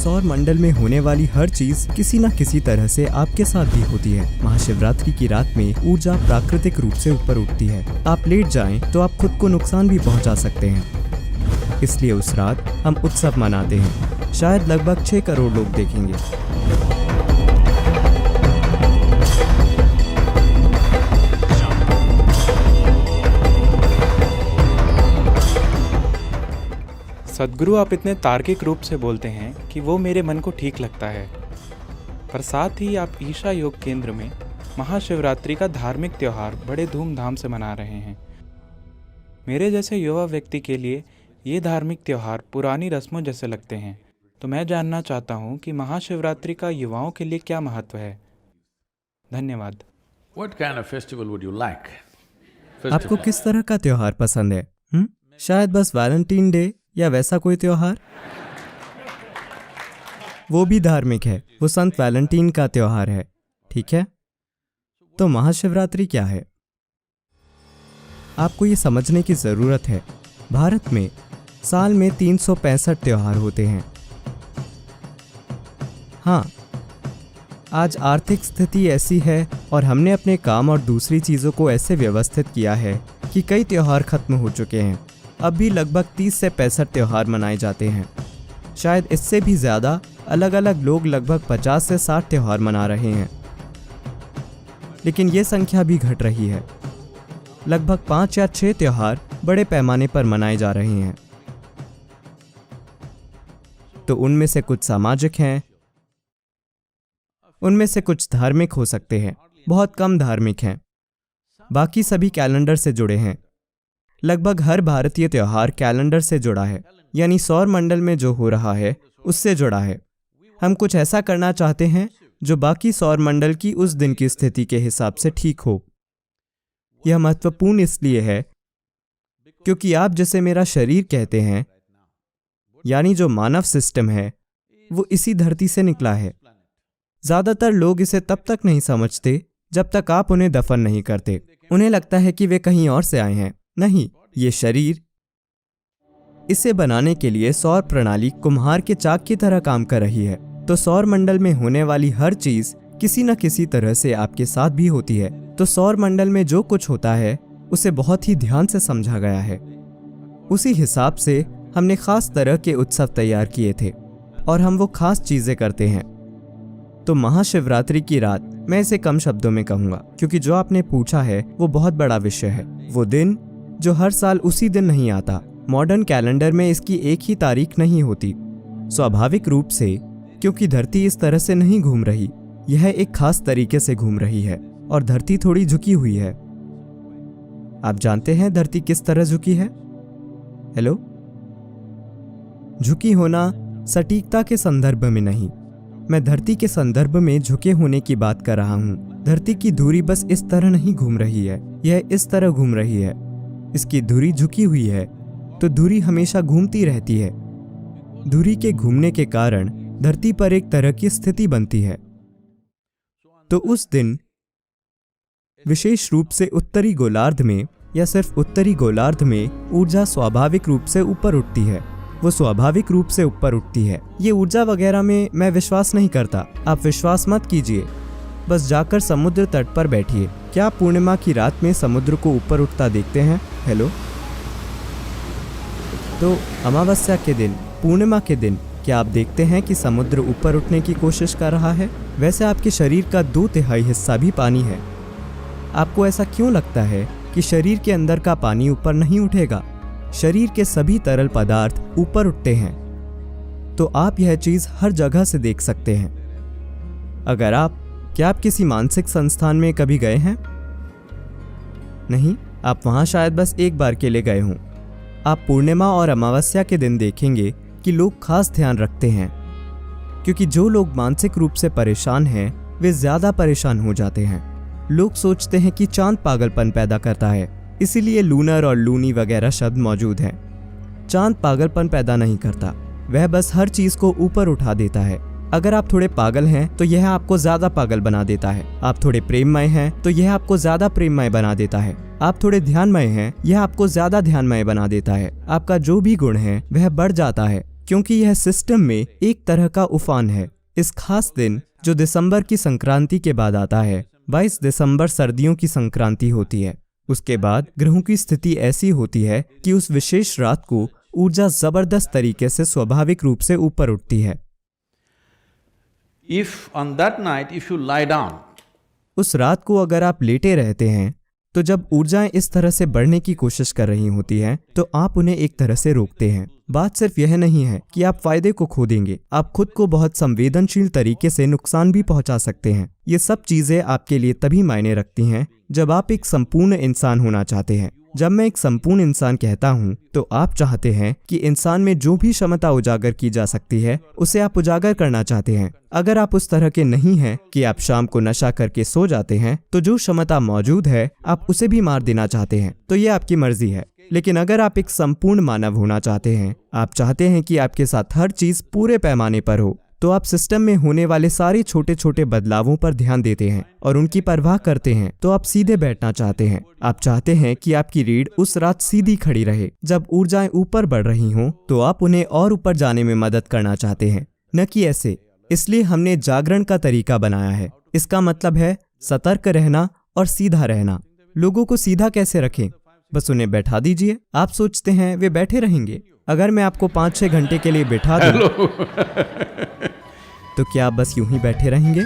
सौर मंडल में होने वाली हर चीज किसी न किसी तरह से आपके साथ भी होती है। महाशिवरात्रि की रात में ऊर्जा प्राकृतिक रूप से ऊपर उठती है। आप लेट जाएं तो आप खुद को नुकसान भी पहुंचा सकते हैं। इसलिए उस रात हम उत्सव मनाते हैं। शायद लगभग 6 करोड़ लोग देखेंगे। सद्गुरु, आप इतने तार्किक रूप से बोलते हैं कि वो मेरे मन को ठीक लगता है, पर साथ ही आप ईशा योग केंद्र में महाशिवरात्रि का धार्मिक त्यौहार बड़े धूमधाम से मना रहे हैं। मेरे जैसे युवा व्यक्ति के लिए ये धार्मिक त्यौहार पुरानी रस्मों जैसे लगते हैं। तो मैं जानना चाहता हूँ कि महाशिवरात्रि का युवाओं के लिए क्या महत्व है। धन्यवाद। What kind of festival would you like? आपको किस तरह का त्योहार पसंद है? शायद बस वैलेंटाइन डे या वैसा कोई त्योहार? वो भी धार्मिक है, वो संत वैलेंटाइन का त्योहार है। ठीक है, तो महाशिवरात्रि क्या है? आपको ये समझने की जरूरत है, भारत में साल में 365 त्योहार होते हैं। हाँ, आज आर्थिक स्थिति ऐसी है और हमने अपने काम और दूसरी चीज़ों को ऐसे व्यवस्थित किया है कि कई त्योहार खत्म हो चुके हैं। अब भी लगभग 30 से 65 त्योहार मनाए जाते हैं। शायद इससे भी ज़्यादा अलग अलग लोग लगभग 50 से 60 त्योहार मना रहे हैं। लेकिन ये संख्या भी घट रही है। लगभग 5 या 6 त्योहार बड़े पैमाने पर मनाए जा रहे हैं। तो उनमें से कुछ सामाजिक हैं, उनमें से कुछ धार्मिक हो सकते हैं, बहुत कम धार्मिक हैं, बाकी सभी कैलेंडर से जुड़े हैं। लगभग हर भारतीय त्योहार कैलेंडर से जुड़ा है, यानी सौर मंडल में जो हो रहा है उससे जुड़ा है। हम कुछ ऐसा करना चाहते हैं जो बाकी सौर मंडल की उस दिन की स्थिति के हिसाब से ठीक हो। यह महत्वपूर्ण इसलिए है क्योंकि आप जिसे मेरा शरीर कहते हैं, यानी जो मानव सिस्टम है, वो इसी धरती से निकला है। ज्यादातर लोग इसे तब तक नहीं समझते जब तक आप उन्हें दफन नहीं करते। उन्हें लगता है कि वे कहीं और से आए हैं। नहीं, ये शरीर, इसे बनाने के लिए सौर प्रणाली कुम्हार के चाक की तरह काम कर रही है। तो सौर मंडल में होने वाली हर चीज किसी न किसी तरह से आपके साथ भी होती है। तो सौर मंडल में जो कुछ होता है उसे बहुत ही ध्यान से समझा गया है। उसी हिसाब से हमने खास तरह के उत्सव तैयार किए थे और हम वो खास चीजें करते हैं। तो महाशिवरात्रि की रात, मैं इसे कम शब्दों में कहूंगा क्योंकि जो आपने पूछा है वो बहुत बड़ा विषय है। वो दिन जो हर साल उसी दिन नहीं आता। मॉडर्न कैलेंडर में इसकी एक ही तारीख नहीं होती। स्वाभाविक रूप से, क्योंकि धरती इस तरह से नहीं घूम रही, यह एक खास तरीके से घूम रही है और धरती थोड़ी झुकी हुई है। आप जानते हैं धरती किस तरह झुकी है? हेलो? झुकी होना सटीकता के संदर्भ में नहीं, मैं धरती के संदर्भ में झुके होने की बात कर रहा हूँ। धरती की धुरी बस इस तरह नहीं घूम रही है, यह इस तरह घूम रही है। इसकी धुरी झुकी हुई है, तो धुरी हमेशा घूमती रहती है। धुरी के घूमने के कारण धरती पर एक तरह की स्थिति बनती है। तो उस दिन विशेष रूप से उत्तरी गोलार्ध में या सिर्फ उत्तरी गोलार्ध में ऊर्जा स्वाभाविक रूप से ऊपर उठती है। वो स्वाभाविक रूप से ऊपर उठती है। ये ऊर्जा वगैरह में मैं विश्वास नहीं करता। आप विश्वास मत कीजिए, बस जाकर समुद्र तट पर बैठिए। क्या आप पूर्णिमा की रात में समुद्र को ऊपर उठता देखते हैं? हेलो? तो अमावस्या के दिन, पूर्णिमा के दिन क्या आप देखते हैं कि समुद्र ऊपर उठने की कोशिश कर रहा है? वैसे आपके शरीर का 2/3 हिस्सा भी पानी है। आपको ऐसा क्यों लगता है कि शरीर के अंदर का पानी ऊपर नहीं उठेगा? शरीर के सभी तरल पदार्थ ऊपर उठते हैं। तो आप यह चीज हर जगह से देख सकते हैं। क्या आप किसी मानसिक संस्थान में कभी गए हैं? नहीं, आप वहां शायद बस एक बार के लिए गए हों। आप पूर्णिमा और अमावस्या के दिन देखेंगे कि लोग खास ध्यान रखते हैं, क्योंकि जो लोग मानसिक रूप से परेशान हैं वे ज्यादा परेशान हो जाते हैं। लोग सोचते हैं कि चांद पागलपन पैदा करता है, इसीलिए लूनर और लूनी वगैरह शब्द मौजूद हैं। चांद पागलपन पैदा नहीं करता, वह बस हर चीज को ऊपर उठा देता है। अगर आप थोड़े पागल हैं तो यह आपको ज्यादा पागल बना देता है। आप थोड़े प्रेममय हैं तो यह आपको ज्यादा प्रेममय बना देता है। आप थोड़े ध्यानमय हैं, यह आपको ज्यादा ध्यानमय बना देता है। आपका जो भी गुण है वह बढ़ जाता है, क्योंकि यह सिस्टम में एक तरह का उफान है। इस खास दिन जो दिसंबर की संक्रांति के बाद आता है, 22 दिसंबर सर्दियों की संक्रांति होती है। उसके बाद ग्रहों की स्थिति ऐसी होती है कि उस विशेष रात को ऊर्जा जबरदस्त तरीके से स्वाभाविक रूप से ऊपर उठती है। If on that night, if you lie down, उस रात को अगर आप लेटे रहते हैं तो जब ऊर्जाएं इस तरह से बढ़ने की कोशिश कर रही होती हैं तो आप उन्हें एक तरह से रोकते हैं। बात सिर्फ यह नहीं है कि आप फायदे को खो देंगे, आप खुद को बहुत संवेदनशील तरीके से नुकसान भी पहुंचा सकते हैं। ये सब चीजें आपके लिए तभी मायने रखती हैं जब आप एक संपूर्ण इंसान होना चाहते हैं। जब मैं एक संपूर्ण इंसान कहता हूँ तो आप चाहते हैं कि इंसान में जो भी क्षमता उजागर की जा सकती है उसे आप उजागर करना चाहते हैं। अगर आप उस तरह के नहीं हैं कि आप शाम को नशा करके सो जाते हैं तो जो क्षमता मौजूद है आप उसे भी मार देना चाहते हैं, तो ये आपकी मर्जी है। लेकिन अगर आप एक संपूर्ण मानव होना चाहते हैं, आप चाहते हैं कि आपके साथ हर चीज पूरे पैमाने पर हो, तो आप सिस्टम में होने वाले सारे छोटे छोटे बदलावों पर ध्यान देते हैं और उनकी परवाह करते हैं। तो आप सीधे बैठना चाहते हैं। आप चाहते हैं कि आपकी रीढ़ उस रात सीधी खड़ी रहे। जब ऊर्जाएं ऊपर बढ़ रही हों तो आप उन्हें और ऊपर जाने में मदद करना चाहते हैं, न कि ऐसे। इसलिए हमने जागरण का तरीका बनाया है। इसका मतलब है सतर्क रहना और सीधा रहना। लोगों को सीधा कैसे रखें? बस उन्हें बैठा दीजिए। आप सोचते हैं वे बैठे रहेंगे। अगर मैं आपको 5-6 घंटे के लिए बिठा दूं तो क्या आप बस यूं ही बैठे रहेंगे?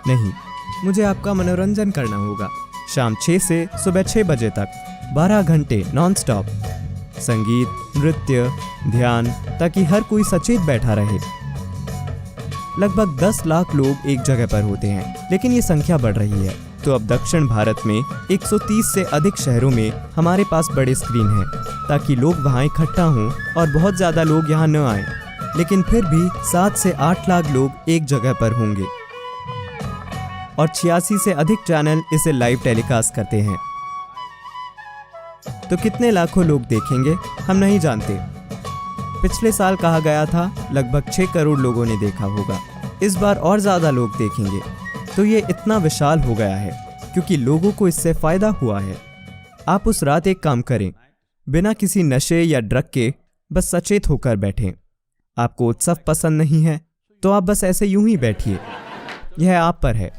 नहीं, मुझे आपका मनोरंजन करना होगा। शाम 6 से सुबह 6 बजे तक 12 घंटे नॉन स्टॉप संगीत, नृत्य, ध्यान, ताकि हर कोई सचेत बैठा रहे। लगभग 10 लाख लोग एक जगह पर होते हैं, लेकिन ये संख्या बढ़ रही है। तो अब दक्षिण भारत में 130 से अधिक शहरों में हमारे पास बड़े स्क्रीन हैं ताकि लोग वहाँ इकट्ठा हों और बहुत ज़्यादा लोग यहाँ न आएं। लेकिन फिर भी 7 से 8 लाख लोग एक जगह पर होंगे और 86 से अधिक चैनल इसे लाइव टेलीकास्ट करते हैं। तो कितने लाखों लोग देखेंगे हम नहीं जानते। पिछले साल कहा गया था लगभग 6 करोड़ लोगों ने देखा होगा। इस बार और ज़्यादा लोग देखेंगे। तो ये इतना विशाल हो गया है क्योंकि लोगों को इससे फायदा हुआ है। आप उस रात एक काम करें, बिना किसी नशे या ड्रग के बस सचेत होकर बैठें। आपको उत्सव पसंद नहीं है तो आप बस ऐसे यूं ही बैठिए, यह आप पर है।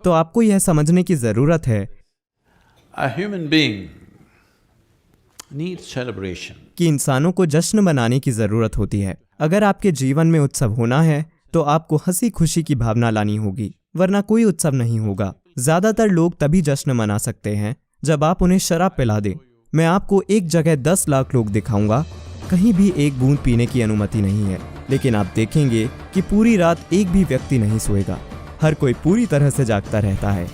तो आपको यह समझने की जरूरत है a human being needs celebration. कि इंसानों को जश्न मनाने की जरूरत होती है। अगर आपके जीवन में उत्सव होना है तो आपको हंसी खुशी की भावना लानी होगी, वरना कोई उत्सव नहीं होगा। ज्यादातर लोग तभी जश्न मना सकते हैं जब आप उन्हें शराब पिला दें। मैं आपको एक जगह 10 लाख लोग दिखाऊंगा, कहीं भी एक बूंद पीने की अनुमति नहीं है, लेकिन आप देखेंगे कि पूरी रात एक भी व्यक्ति नहीं सोएगा। हर कोई पूरी तरह से जागता रहता है।